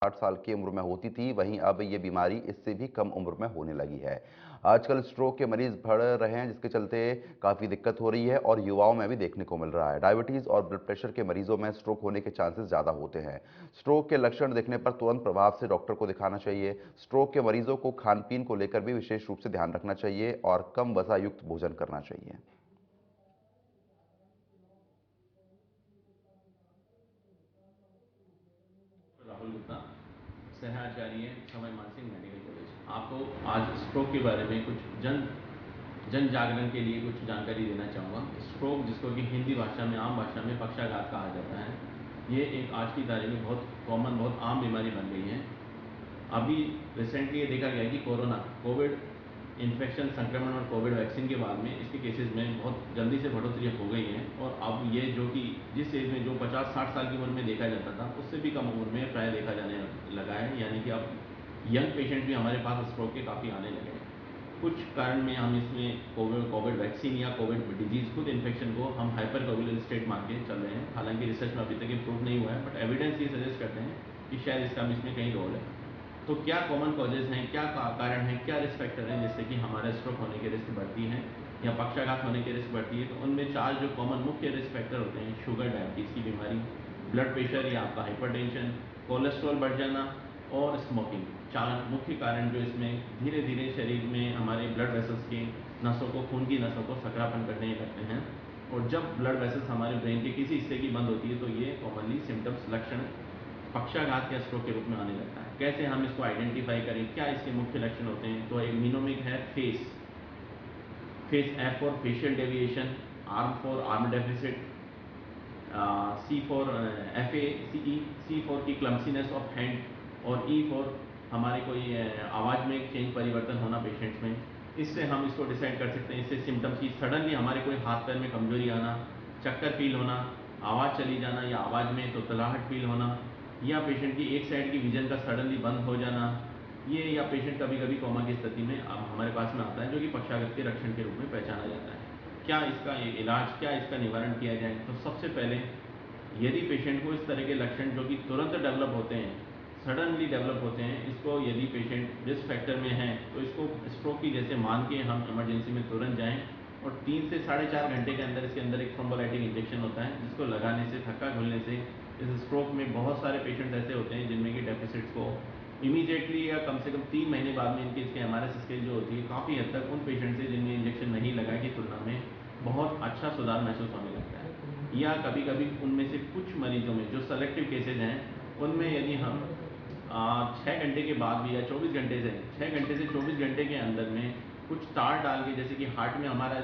60 साल की उम्र में होती थी, वहीं अब ये बीमारी इससे भी कम उम्र में होने लगी है। आजकल स्ट्रोक के मरीज बढ़ रहे हैं, जिसके चलते काफ़ी दिक्कत हो रही है और युवाओं में भी देखने को मिल रहा है। डायबिटीज़ और ब्लड प्रेशर के मरीजों में स्ट्रोक होने के चांसेस ज़्यादा होते हैं। स्ट्रोक के लक्षण दिखने पर तुरंत प्रभाव से डॉक्टर को दिखाना चाहिए। स्ट्रोक के मरीजों को खान-पीन को लेकर भी विशेष रूप से ध्यान रखना चाहिए और कम वसा युक्त भोजन करना चाहिए। राहुल गुप्ता, सह-आचार्य, सवाई मानसिंह मेडिकल कॉलेज। आपको आज स्ट्रोक के बारे में कुछ जन जागरण के लिए कुछ जानकारी देना चाहूँगा। स्ट्रोक, जिसको कि हिंदी भाषा में, आम भाषा में पक्षाघात कहा जाता है, ये एक आज की तारीख में बहुत कॉमन, बहुत आम बीमारी बन गई है। अभी रिसेंटली ये देखा गया है कि कोविड इन्फेक्शन, संक्रमण और कोविड वैक्सीन के बाद में इसके केसेस में बहुत जल्दी से बढ़ोतरी हो गई है। और अब ये जो कि जिस एज में जो 50-60 साल की उम्र में देखा जाता था, उससे भी कम उम्र में प्राय देखा जाने लगा है। यानी कि अब यंग पेशेंट भी हमारे पास स्ट्रोक के काफ़ी आने लगे हैं। कुछ कारण में हम इसमें कोविड वैक्सीन या कोविड डिजीज़, खुद इन्फेक्शन को हम हाइपर कोविलेंट स्टेट मान के चल रहे हैं। हालांकि रिसर्च में अभी तक ये प्रूव नहीं हुआ है, बट एविडेंस ये सजेस्ट करते हैं कि शायद इसका इसमें कहीं रोल है। तो क्या कॉमन कॉजेज़ हैं, क्या कारण हैं, क्या रिस्क फैक्टर हैं जिससे कि हमारे स्ट्रोक होने की रिस्क बढ़ती है या पक्षाघात होने की रिस्क बढ़ती है? तो उनमें 4 जो कॉमन मुख्य रिस्क फैक्टर होते हैं: शुगर, डायबिटीज़ की बीमारी, ब्लड प्रेशर या आपका हाइपरटेंशन, कोलेस्ट्रॉल बढ़ जाना और स्मोकिंग। 4 मुख्य कारण जो इसमें धीरे धीरे शरीर में हमारे ब्लड वेसल्स के नसों को, खून की नसों को सकरापन करने लगते हैं। और जब ब्लड वेसल्स हमारे ब्रेन के किसी हिस्से की बंद होती है, तो ये कॉमनली सिम्टम्स, लक्षण पक्षाघात या स्ट्रोक के रूप में आने लगता है। कैसे हम इसको आइडेंटिफाई करें, क्या इसके मुख्य लक्षण होते हैं? तो एक मीनोमिक है face, F for facial deviation, arm for arm deficit, C for F A C E, C for की क्लम्सीनेस ऑफ हैंड और ई फॉर हमारे कोई आवाज़ में चेंज, परिवर्तन होना पेशेंट्स में। इससे हम इसको डिसाइड कर सकते हैं। इससे सिम्टम्स की सडनली हमारे कोई हाथ पैर में कमजोरी आना, चक्कर फील होना, आवाज़ चली जाना या आवाज़ में तोतलाहट फील होना, या पेशेंट की एक साइड की विजन का सडनली बंद हो जाना, ये या पेशेंट कभी कभी कोमा की स्थिति में अब हमारे पास में आता है, जो कि पक्षाघात के लक्षण के रूप में पहचाना जाता है। क्या इसका इलाज, क्या इसका निवारण किया जाए? तो सबसे पहले, यदि पेशेंट को इस तरह के लक्षण जो कि तुरंत डेवलप होते हैं, सडनली डेवलप होते हैं, इसको यदि पेशेंट रिस्क फैक्टर में है, तो इसको स्ट्रोक की जैसे मान के हम इमरजेंसी में तुरंत जाएं। और 3 से 4.5 घंटे के अंदर इसके अंदर एक थ्रोम्बोलाइटिक इंजेक्शन होता है, जिसको लगाने से, थक्का खुलने से, इस स्ट्रोक में बहुत सारे पेशेंट्स ऐसे होते हैं जिनमें कि डेफिसिट्स को इमीडिएटली या कम से कम 3 महीने बाद में इनकी इसके एमआरएस स्केल जो होती है, काफ़ी हद तक उन पेशेंट से जिनमें इंजेक्शन नहीं लगाए की तुलना में बहुत अच्छा सुधार महसूस होने लगता है। या कभी कभी उनमें से कुछ मरीजों में, जो सेलेक्टिव केसेज हैं, उनमें यदि हम 6 घंटे के बाद भी या 24 घंटे से, 6 घंटे से 24 घंटे के अंदर में कुछ तार डाल के, जैसे कि हार्ट में हमारा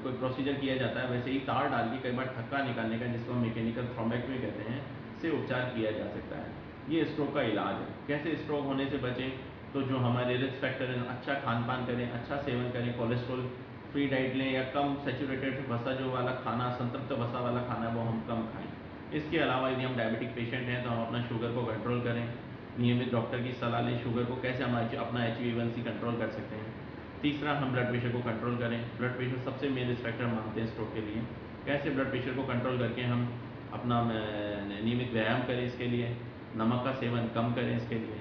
कोई प्रोसीजर किया जाता है, वैसे ही तार डाल के कई बार थक्का निकालने का, जिसको हम मैकेनिकल थ्रोम्बेक्टमी कहते हैं, से उपचार किया जा सकता है। ये स्ट्रोक का इलाज है। कैसे स्ट्रोक होने से बचें? तो जो हमारे रिस्क फैक्टर हैं, अच्छा खान पान करें, अच्छा सेवन करें, कोलेस्ट्रॉल फ्री डाइट लें या कम सैचुरेटेड वसा जो वाला खाना, संतृप्त वसा वाला खाना, वो हम कम खाएं। इसके अलावा यदि हम डायबिटिक पेशेंट हैं, तो हम अपना शुगर को कंट्रोल करें, नियमित डॉक्टर की सलाह लें। शुगर को कैसे हम अपना HbA1c कंट्रोल कर सकते हैं। तीसरा, हम ब्लड प्रेशर को कंट्रोल करें। ब्लड प्रेशर सबसे मेन रिस्क फैक्टर मानते हैं स्ट्रोक के लिए। कैसे ब्लड प्रेशर को कंट्रोल करके हम अपना नियमित व्यायाम करें, इसके लिए नमक का सेवन कम करें इसके लिए,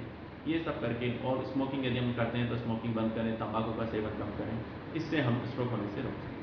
ये सब करके, और स्मोकिंग यदि हम करते हैं तो स्मोकिंग बंद करें, तंबाकू का सेवन कम करें। इससे हम स्ट्रोक होने से रोक सकते हैं।